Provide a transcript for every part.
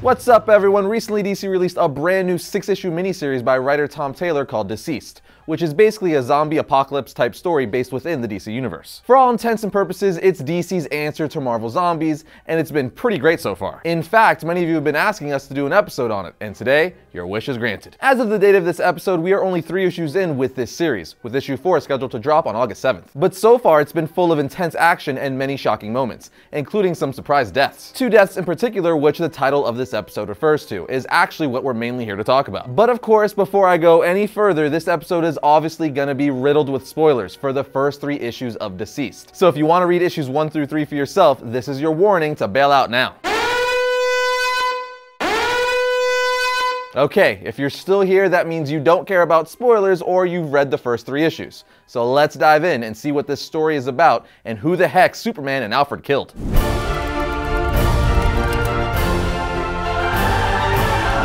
What's up, everyone? Recently, DC released a brand new 6-issue miniseries by writer Tom Taylor called DCeased, which is basically a zombie apocalypse type story based within the DC universe. For all intents and purposes, it's DC's answer to Marvel Zombies, and it's been pretty great so far. In fact, many of you have been asking us to do an episode on it, and today, your wish is granted. As of the date of this episode, we are only 3 issues in with this series, with issue 4 scheduled to drop on August 7th. But so far, it's been full of intense action and many shocking moments, including some surprise deaths. 2 deaths in particular, which the title of this episode refers to, is actually what we're mainly here to talk about. But of course, before I go any further, this episode is obviously gonna be riddled with spoilers for the first 3 issues of DCeased. So if you want to read issues 1 through 3 for yourself, this is your warning to bail out now. Okay, if you're still here, that means you don't care about spoilers or you've read the first 3 issues. So let's dive in and see what this story is about and who the heck Superman and Alfred killed.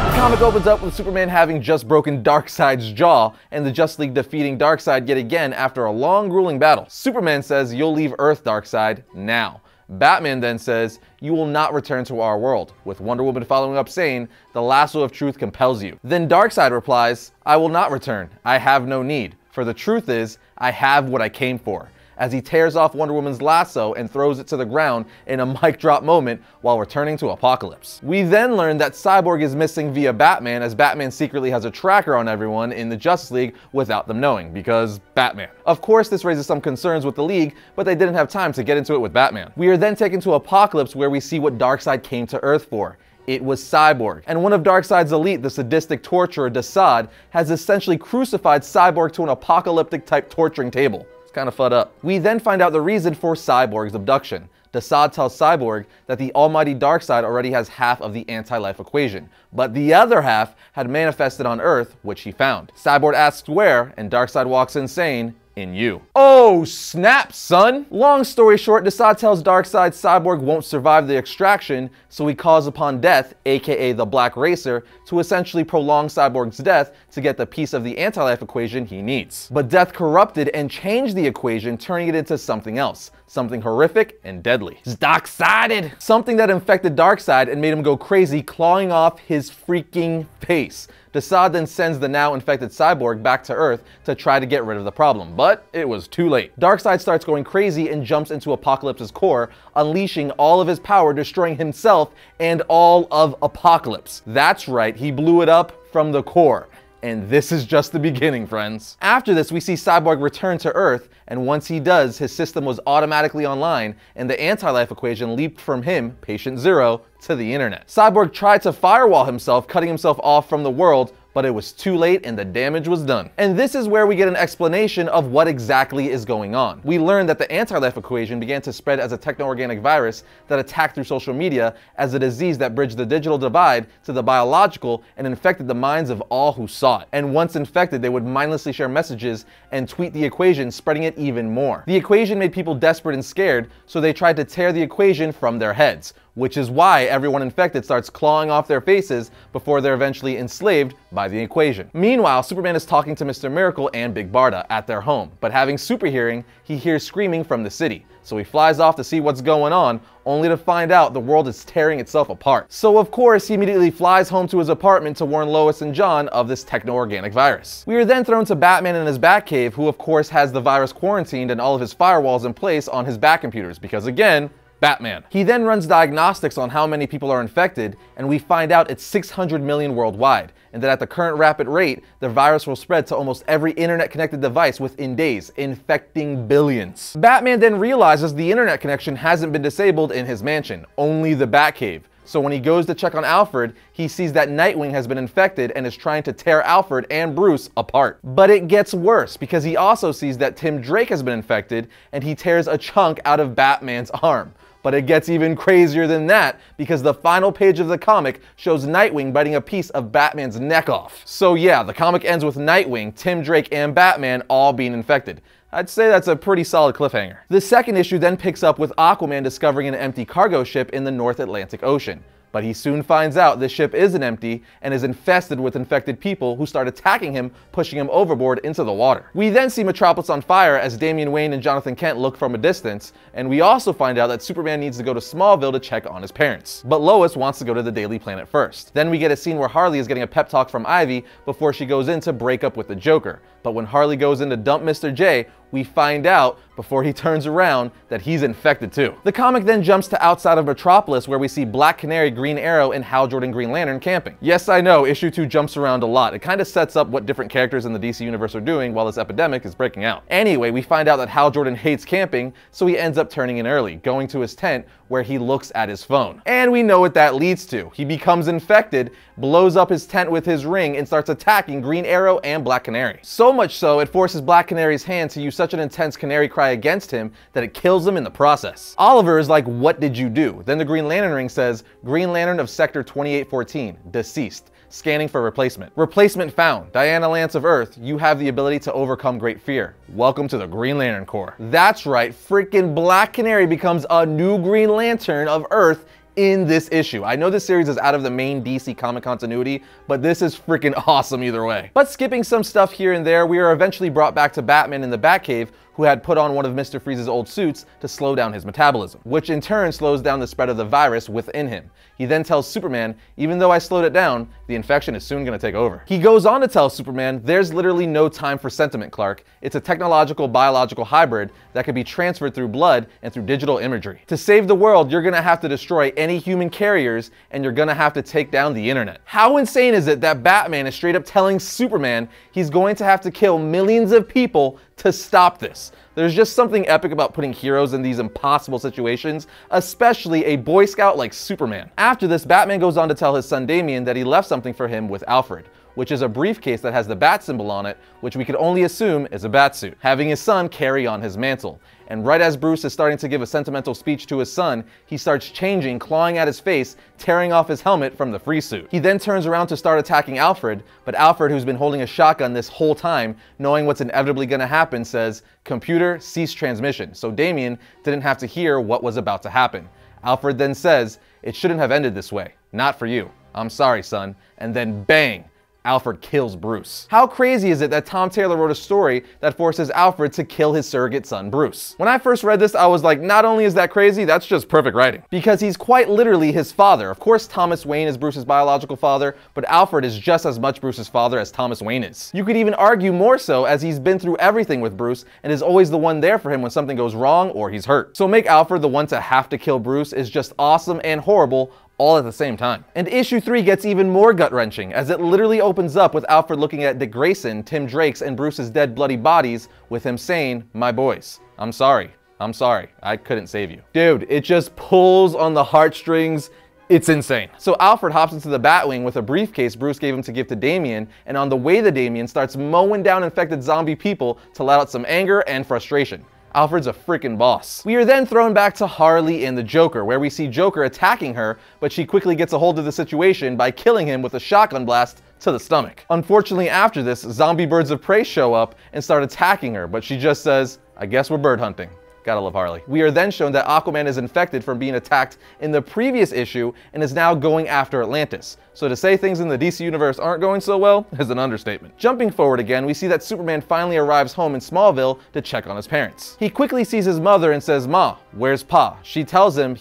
The comic opens up with Superman having just broken Darkseid's jaw and the Justice League defeating Darkseid yet again after a long, grueling battle. Superman says, "You'll leave Earth, Darkseid, now." Batman then says, "You will not return to our world," with Wonder Woman following up saying, "The lasso of truth compels you." Then Darkseid replies, "I will not return. I have no need. For the truth is, I have what I came for," as he tears off Wonder Woman's lasso and throws it to the ground in a mic drop moment while returning to Apocalypse. We then learn that Cyborg is missing via Batman, as Batman secretly has a tracker on everyone in the Justice League without them knowing, because Batman. Of course, this raises some concerns with the League, but they didn't have time to get into it with Batman. We are then taken to Apocalypse, where we see what Darkseid came to Earth for. It was Cyborg. And one of Darkseid's elite, the sadistic torturer DCeased, has essentially crucified Cyborg to an apocalyptic type torturing table. Kind of fud up. We then find out the reason for Cyborg's abduction. DCeased tells Cyborg that the almighty Darkseid already has half of the anti-life equation, but the other half had manifested on Earth, which he found. Cyborg asks where, and Darkseid walks in saying, "In you." Oh snap, son! Long story short, DCeased tells Darkseid Cyborg won't survive the extraction, so he calls upon Death, aka the Black Racer, to essentially prolong Cyborg's death to get the piece of the anti-life equation he needs. But Death corrupted and changed the equation, turning it into something else. Something horrific and deadly. Darkseided! Something that infected Darkseid and made him go crazy, clawing off his freaking face. DCeased then sends the now infected Cyborg back to Earth to try to get rid of the problem, but it was too late. Darkseid starts going crazy and jumps into Apocalypse's core, unleashing all of his power, destroying himself and all of Apocalypse. That's right, he blew it up from the core. And this is just the beginning, friends. After this, we see Cyborg return to Earth, and once he does, his system was automatically online, and the anti-life equation leaped from him, patient zero, to the internet. Cyborg tried to firewall himself, cutting himself off from the world, but it was too late and the damage was done. And this is where we get an explanation of what exactly is going on. We learn that the anti-life equation began to spread as a techno-organic virus that attacked through social media as a disease that bridged the digital divide to the biological and infected the minds of all who saw it. And once infected, they would mindlessly share messages and tweet the equation, spreading it even more. The equation made people desperate and scared, so they tried to tear the equation from their heads, which is why everyone infected starts clawing off their faces before they're eventually enslaved by the equation. Meanwhile, Superman is talking to Mr. Miracle and Big Barda at their home, but having super hearing, he hears screaming from the city. So he flies off to see what's going on, only to find out the world is tearing itself apart. So of course, he immediately flies home to his apartment to warn Lois and John of this techno-organic virus. We are then thrown to Batman in his Batcave, who of course has the virus quarantined and all of his firewalls in place on his Bat computers, because again, Batman. He then runs diagnostics on how many people are infected, and we find out it's 600 million worldwide, and that at the current rapid rate, the virus will spread to almost every internet-connected device within days, infecting billions. Batman then realizes the internet connection hasn't been disabled in his mansion, only the Batcave. So when he goes to check on Alfred, he sees that Nightwing has been infected and is trying to tear Alfred and Bruce apart. But it gets worse, because he also sees that Tim Drake has been infected, and he tears a chunk out of Batman's arm. But it gets even crazier than that, because the final page of the comic shows Nightwing biting a piece of Batman's neck off. So yeah, the comic ends with Nightwing, Tim Drake, and Batman all being infected. I'd say that's a pretty solid cliffhanger. The second issue then picks up with Aquaman discovering an empty cargo ship in the North Atlantic Ocean. But he soon finds out the ship isn't empty and is infested with infected people who start attacking him, pushing him overboard into the water. We then see Metropolis on fire as Damian Wayne and Jonathan Kent look from a distance, and we also find out that Superman needs to go to Smallville to check on his parents. But Lois wants to go to the Daily Planet first. Then we get a scene where Harley is getting a pep talk from Ivy before she goes in to break up with the Joker. But when Harley goes in to dump Mr. J, we find out, before he turns around, that he's infected too. The comic then jumps to outside of Metropolis, where we see Black Canary, Green Arrow, and Hal Jordan Green Lantern camping. Yes, I know, issue 2 jumps around a lot. It kind of sets up what different characters in the DC universe are doing while this epidemic is breaking out. Anyway, we find out that Hal Jordan hates camping, so he ends up turning in early, going to his tent where he looks at his phone. And we know what that leads to. He becomes infected, blows up his tent with his ring, and starts attacking Green Arrow and Black Canary. So much so, it forces Black Canary's hand to use such an intense canary cry against him that it kills him in the process. Oliver is like, "What did you do?" Then the Green Lantern ring says, "Green Lantern of Sector 2814, deceased. Scanning for replacement. Replacement found. Diana Lance of Earth, you have the ability to overcome great fear. Welcome to the Green Lantern Corps." That's right, freaking Black Canary becomes a new Green Lantern of Earth in this issue. I know this series is out of the main DC comic continuity, but this is freaking awesome either way. But skipping some stuff here and there, we are eventually brought back to Batman in the Batcave, who had put on one of Mr. Freeze's old suits to slow down his metabolism, which in turn slows down the spread of the virus within him. He then tells Superman, "Even though I slowed it down, the infection is soon going to take over." He goes on to tell Superman, "There's literally no time for sentiment, Clark. It's a technological biological hybrid that can be transferred through blood and through digital imagery. To save the world, you're going to have to destroy any human carriers, and you're going to have to take down the internet." How insane is it that Batman is straight up telling Superman he's going to have to kill millions of people to stop this? There's just something epic about putting heroes in these impossible situations, especially a Boy Scout like Superman. After this, Batman goes on to tell his son Damian that he left something for him with Alfred, which is a briefcase that has the bat symbol on it, which we could only assume is a bat suit, having his son carry on his mantle. And right as Bruce is starting to give a sentimental speech to his son, he starts changing, clawing at his face, tearing off his helmet from the free suit. He then turns around to start attacking Alfred, but Alfred, who's been holding a shotgun this whole time, knowing what's inevitably gonna happen, says, "Computer, cease transmission," so Damian didn't have to hear what was about to happen. Alfred then says, "It shouldn't have ended this way. Not for you. I'm sorry, son." And then bang! Alfred kills Bruce. How crazy is it that Tom Taylor wrote a story that forces Alfred to kill his surrogate son, Bruce? When I first read this, I was like, not only is that crazy, that's just perfect writing. Because he's quite literally his father. Of course, Thomas Wayne is Bruce's biological father, but Alfred is just as much Bruce's father as Thomas Wayne is. You could even argue more so, as he's been through everything with Bruce and is always the one there for him when something goes wrong or he's hurt. So make Alfred the one to have to kill Bruce is just awesome and horrible, all at the same time. And issue 3 gets even more gut-wrenching, as it literally opens up with Alfred looking at Dick Grayson, Tim Drake's, and Bruce's dead bloody bodies, with him saying, "My boys, I'm sorry, I couldn't save you." Dude, it just pulls on the heartstrings. It's insane. So Alfred hops into the Batwing with a briefcase Bruce gave him to give to Damian, and on the way to Damian starts mowing down infected zombie people to let out some anger and frustration. Alfred's a freaking boss. We are then thrown back to Harley and the Joker, where we see Joker attacking her, but she quickly gets a hold of the situation by killing him with a shotgun blast to the stomach. Unfortunately, after this, zombie birds of prey show up and start attacking her, but she just says, "I guess we're bird hunting." Gotta love Harley. We are then shown that Aquaman is infected from being attacked in the previous issue and is now going after Atlantis. So to say things in the DC universe aren't going so well is an understatement. Jumping forward again, we see that Superman finally arrives home in Smallville to check on his parents. He quickly sees his mother and says, "Ma, where's Pa?" She tells him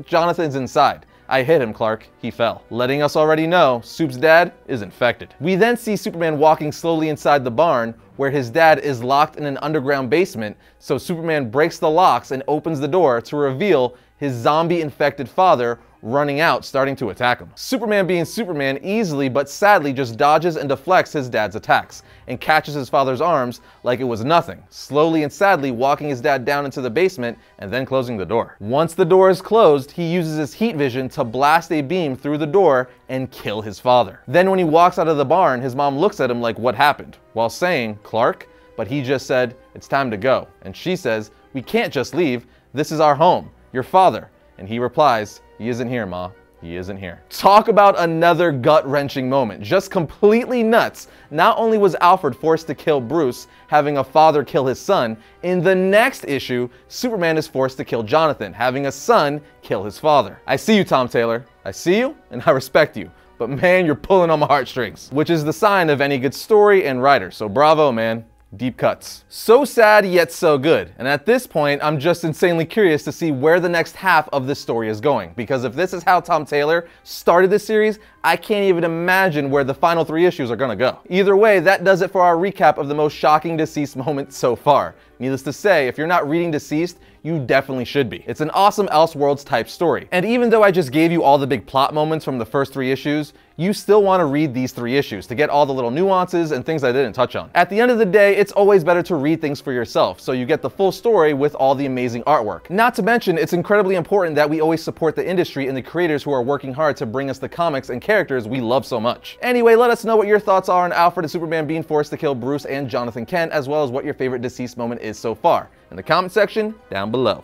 Jonathan's inside. "I hit him, Clark. He fell." Letting us already know Soup's dad is infected. We then see Superman walking slowly inside the barn, where his dad is locked in an underground basement, so Superman breaks the locks and opens the door to reveal his zombie-infected father running out, starting to attack him. Superman, being Superman, easily but sadly just dodges and deflects his dad's attacks and catches his father's arms like it was nothing, slowly and sadly walking his dad down into the basement and then closing the door. Once the door is closed, he uses his heat vision to blast a beam through the door and kill his father. Then when he walks out of the barn, his mom looks at him like, "What happened?" while saying, "Clark?" But he just said, "It's time to go." And she says, "We can't just leave. This is our home. Your father." And he replies, "He isn't here, Ma. He isn't here." Talk about another gut-wrenching moment. Just completely nuts. Not only was Alfred forced to kill Bruce, having a father kill his son, in the next issue, Superman is forced to kill Jonathan, having a son kill his father. I see you, Tom Taylor. I see you and I respect you, but man, you're pulling on my heartstrings, which is the sign of any good story and writer, so bravo, man. Deep cuts. So sad, yet so good. And at this point, I'm just insanely curious to see where the next half of this story is going. Because if this is how Tom Taylor started this series, I can't even imagine where the final 3 issues are gonna go. Either way, that does it for our recap of the most shocking DCeased moment so far. Needless to say, if you're not reading DCeased, you definitely should be. It's an awesome Elseworlds type story. And even though I just gave you all the big plot moments from the first 3 issues, you still want to read these 3 issues to get all the little nuances and things I didn't touch on. At the end of the day, it's always better to read things for yourself, so you get the full story with all the amazing artwork. Not to mention, it's incredibly important that we always support the industry and the creators who are working hard to bring us the comics and characters we love so much. Anyway, let us know what your thoughts are on Alfred and Superman being forced to kill Bruce and Jonathan Kent, as well as what your favorite DCeased moment is so far, in the comment section down below.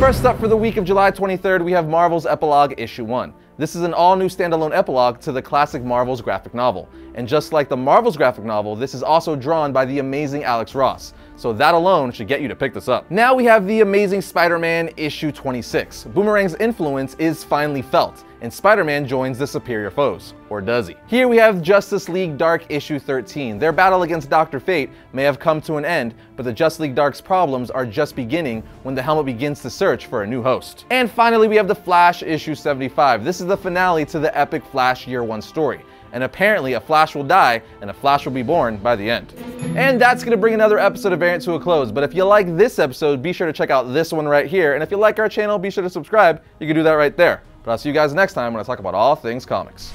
First up for the week of July 23rd, we have Marvel's Epilogue Issue 1. This is an all-new standalone epilogue to the classic Marvel's graphic novel. And just like the Marvel's graphic novel, this is also drawn by the amazing Alex Ross. So that alone should get you to pick this up. Now we have The Amazing Spider-Man Issue 26. Boomerang's influence is finally felt, and Spider-Man joins the superior foes. Or does he? Here we have Justice League Dark Issue 13. Their battle against Dr. Fate may have come to an end, but the Justice League Dark's problems are just beginning when the Helmet begins to search for a new host. And finally we have The Flash Issue 75. This is the finale to the epic Flash Year 1 story. And apparently a Flash will die and a Flash will be born by the end. And that's going to bring another episode of Variant to a close, but if you like this episode, be sure to check out this one right here, and if you like our channel, be sure to subscribe. You can do that right there. But I'll see you guys next time when I talk about all things comics.